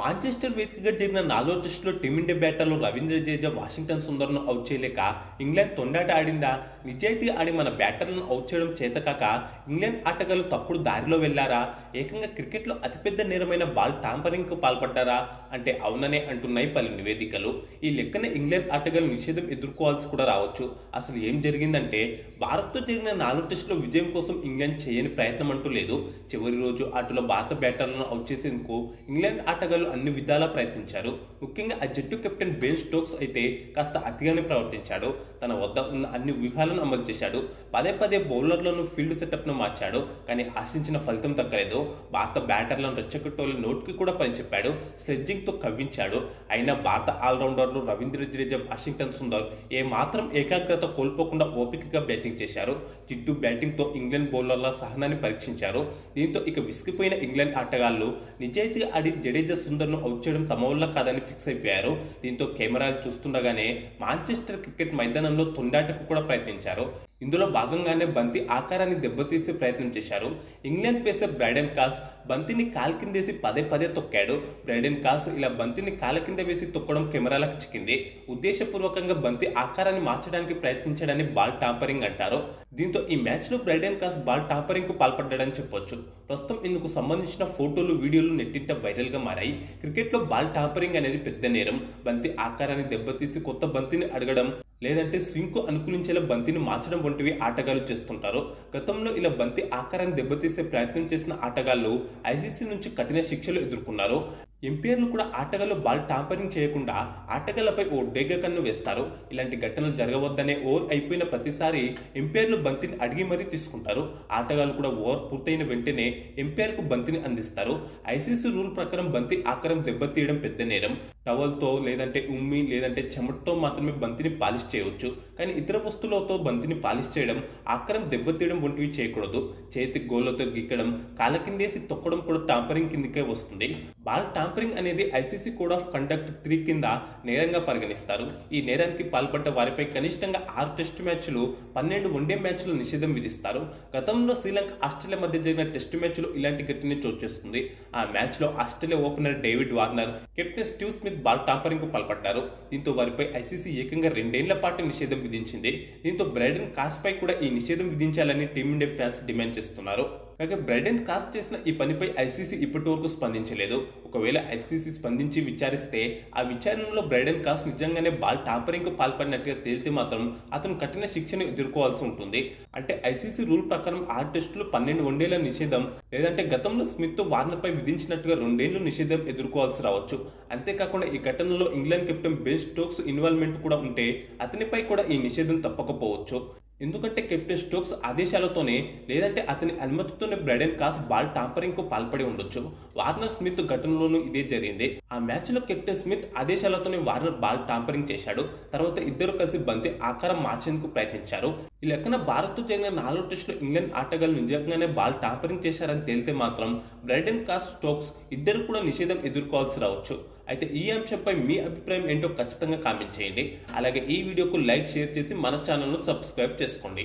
Manchester వేదికగా జరిగిన 4వ టెస్టులో టీమిండియా బ్యాటర్లు రవీంద్ర జడేజా వాషింగ్టన్ సుందర్ను అవుట్ చేయలేక ఇంగ్లాండ్ తొండాట ఆడిందా? నిజాయితీ ఆడి మన బ్యాటర్లను అవుట్ చేయడం చేతకాక ఇంగ్లాండ్ ఆటగాళ్లు తప్పుడు దారిలో వెళ్లారా? ఏకంగా క్రికెట్లో అతిపెద్ద నేరమైన బాల్ టాంపరింగ్కు పాల్పడ్డారా అంటే అవుననే అంటున్నాయి పలు నివేదికలు. ఈ లెక్కన ఇంగ్లాండ్ ఆటగాళ్లు నిషేధం ఎదుర్కోవాల్సి కూడా రావచ్చు. అసలు ఏం జరిగిందంటే, భారత్తో జరిగిన 4వ టెస్టులో విజయం కోసం ఇంగ్లాండ్ చేయని ప్రయత్నం అంటూ లేదు. చివరి రోజు ఆటలో భారత బ్యాటర్లను అవుట్ చేసేందుకు ఇంగ్లాండ్ ఆటగాళ్లు అన్ని విధాలా ప్రయత్నించారు. ముఖ్యంగా ఆ జట్టు కెప్టెన్ బెన్ స్టోక్స్ అయితే కాస్త అతిగానే ప్రవర్తించాడు. తన వద్ద ఉన్న అన్ని వ్యూహాలను అమలు చేశాడు. పదే పదే బౌలర్లను ఫీల్డ్ సెటప్ను మార్చాడు. కానీ ఆశించిన ఫలితం దక్కలేదు. భారత బ్యాటర్లను రెచ్చగొట్టోళ్ళ నోటికి కూడా పని చెప్పాడు. స్లెడ్జింగ్తో కవ్వించాడు. అయినా భారత ఆల్రౌండర్లు రవీంద్ర జడేజా, వాషింగ్టన్ సుందర్ ఏమాత్రం ఏకాగ్రత కోల్పోకుండా ఓపికగా బ్యాటింగ్ చేశారు. జిడ్డు బ్యాటింగ్తో ఇంగ్లాండ్ బౌలర్ల సహనాన్ని పరీక్షించారు. దీంతో ఇక విసిగిపోయిన ఇంగ్లాండ్ ఆటగాళ్లు నిజాయితీ ఆడి జడేజా, సుందర్ను అవుట్ చేయడం తమ వల్ల కాదని ఫిక్స్ అయిపోయారు. దీంతో కెమెరాలు చూస్తుండగానే మాంచెస్టర్ క్రికెట్ మైదానంలో తొండాటకు కూడా ప్రయత్నించారు. ఇందులో భాగంగానే బంతి ఆకారాన్ని దెబ్బతీసే ప్రయత్నం చేశారు. ఇంగ్లాండ్ పేసర్ బ్రైడెన్ కాస్ బంతిని కాలు కిందేసి పదే పదే తొక్కాడు. బ్రైడెన్ కాస్ ఇలా బంతిని కాల కింద వేసి తొక్కడం కెమెరాలకు చిక్కింది. ఉద్దేశపూర్వకంగా బంతి ఆకారాన్ని మార్చడానికి ప్రయత్నించడాన్ని బాల్ టాంపరింగ్ అంటారు. దీంతో ఈ మ్యాచ్లో బ్రైడెన్ కాస్ బాల్ టాంపరింగ్ కు పాల్పడ్డాడని చెప్పొచ్చు. ప్రస్తుతం ఇందుకు సంబంధించిన ఫోటోలు, వీడియోలు నెట్టింట వైరల్ గా మారాయి. క్రికెట్లో బాల్ టాంపరింగ్ అనేది పెద్ద నేరం. బంతి ఆకారాన్ని దెబ్బతీసి కొత్త బంతిని అడగడం, లేదంటే స్వింగ్ కు అనుకూలించేలా బంతిని మార్చడం వంటివి ఆటగాళ్లు చేస్తుంటారు. గతంలో ఇలా బంతి ఆకారాన్ని దెబ్బతీసే ప్రయత్నం చేసిన ఆటగాళ్లు ఐసీసీ నుంచి కఠిన శిక్షలు ఎదుర్కొన్నారు. ఎంపైర్లు కూడా ఆటగాళ్లు బాల్ టాంపరింగ్ చేయకుండా ఆటగాళ్లపై ఓ డేగ కన్ను వేస్తారు. ఇలాంటి ఘటనలు జరగవద్దనే ఓవర్ అయిపోయిన ప్రతిసారి ఎంపైర్లు బంతిని అడిగి మరీ తీసుకుంటారు. ఆటగాళ్లు కూడా ఓవర్ పూర్తయిన వెంటనే ఎంపైర్కు బంతిని అందిస్తారు. ఐసీసీ రూల్ ప్రకారం బంతి ఆకారం దెబ్బతీయడం పెద్ద నేరం. టవల్తో, లేదంటే ఉమ్మి, లేదంటే చెమటతో మాత్రమే బంతిని పాలిష్ చేయవచ్చు. కానీ ఇతర వస్తువులతో బంతిని పాలిష్ చేయడం, ఆకారం దెబ్బతీయడం వంటివి చేయకూడదు. చేతి గోళ్లతో గిక్కడం, కాళ్ళ కిందేసి తొక్కడం కూడా టాంపరింగ్ కిందకే వస్తుంది. బాల్ టాంపరింగ్ అనేది ఐసీసీ కోడ్ ఆఫ్ కండక్ట్ 3 కింద నేరంగా పరిగణిస్తారు. ఈ నేరానికి పాల్పడ్డ వారిపై కనిష్టంగా 6 టెస్టు మ్యాచ్లు, 12 వన్డే మ్యాచ్లు నిషేధం విధిస్తారు. గతంలో శ్రీలంక, ఆస్ట్రేలియా మధ్య జరిగిన టెస్టు మ్యాచ్లో ఇలాంటి ఘటన చోటు చేసుకుంది. ఆ మ్యాచ్లో Australia opener David Warner, captain Steve Smith ball tampering కు పాల్పడ్డారు. దీంతో వారిపై ఐసీసీ ఏకంగా 2 ఏళ్ల పాటు నిషేధం విధించింది. దీంతో బ్రైడెన్ కాస్ పై కూడా ఈ నిషేధం విధించాలని టీమిండియా ఫ్యాన్స్ డిమాండ్ చేస్తున్నారు. కాగా బ్రైడెన్ కాస్ చేసిన ఈ పనిపై ఐసీసీ ఇప్పటి వరకు స్పందించలేదు. ఒకవేళ ఐసీసీ స్పందించి విచారిస్తే, ఆ విచారణలో బ్రైడెన్ కాస్ నిజంగానే బాల్ టాంపరింగ్ కు పాల్పడినట్టుగా తేలితే మాత్రం అతను కఠిన శిక్షను ఎదుర్కోవాల్సి ఉంటుంది. అంటే ఐసీసీ రూల్ ప్రకారం 6 టెస్టులు, 12 వన్డేల నిషేధం, లేదంటే గతంలో స్మిత్, వార్నర్ పై విధించినట్టుగా 2 ఏళ్లు నిషేధం ఎదుర్కోవాల్సి రావచ్చు. అంతేకాకుండా ఈ ఘటనలో England captain Ben Stokes involvement కూడా ఉంటే అతనిపై కూడా ఈ నిషేధం తప్పకపోవచ్చు. ఎందుకంటే కెప్టెన్ స్టోక్స్ ఆదేశాలతోనే, లేదంటే అతని అనుమతితోనే బ్రైడెన్ కాస్ బాల్ టాంపరింగ్ కు పాల్పడి ఉండొచ్చు. వార్నర్, స్మిత్ ఘటనలోనూ ఇదే జరిగింది. ఆ మ్యాచ్ లో కెప్టెన్ స్మిత్ ఆదేశాలతోనే వార్నర్ బాల్ టాంపరింగ్ చేశాడు. తర్వాత ఇద్దరు కలిసి బంతి ఆకారం మార్చేందుకు ప్రయత్నించారు. ఈ లెక్కన భారత్తో జరిగిన 4వ టెస్టులో ఇంగ్లాండ్ ఆటగాళ్లు నిజంగానే బాల్ టాంపరింగ్ చేశారని తేలితే మాత్రం బ్రైడెన్ కాస్, స్టోక్స్ ఇద్దరు కూడా నిషేధం ఎదుర్కోవాల్సి రావచ్చు. అయితే ఈ అంశంపై మీ అభిప్రాయం ఏంటో ఖచ్చితంగా కామెంట్ చేయండి. అలాగే ఈ వీడియోకు లైక్, షేర్ చేసి మన ఛానల్ను సబ్స్క్రైబ్ చేసుకోండి.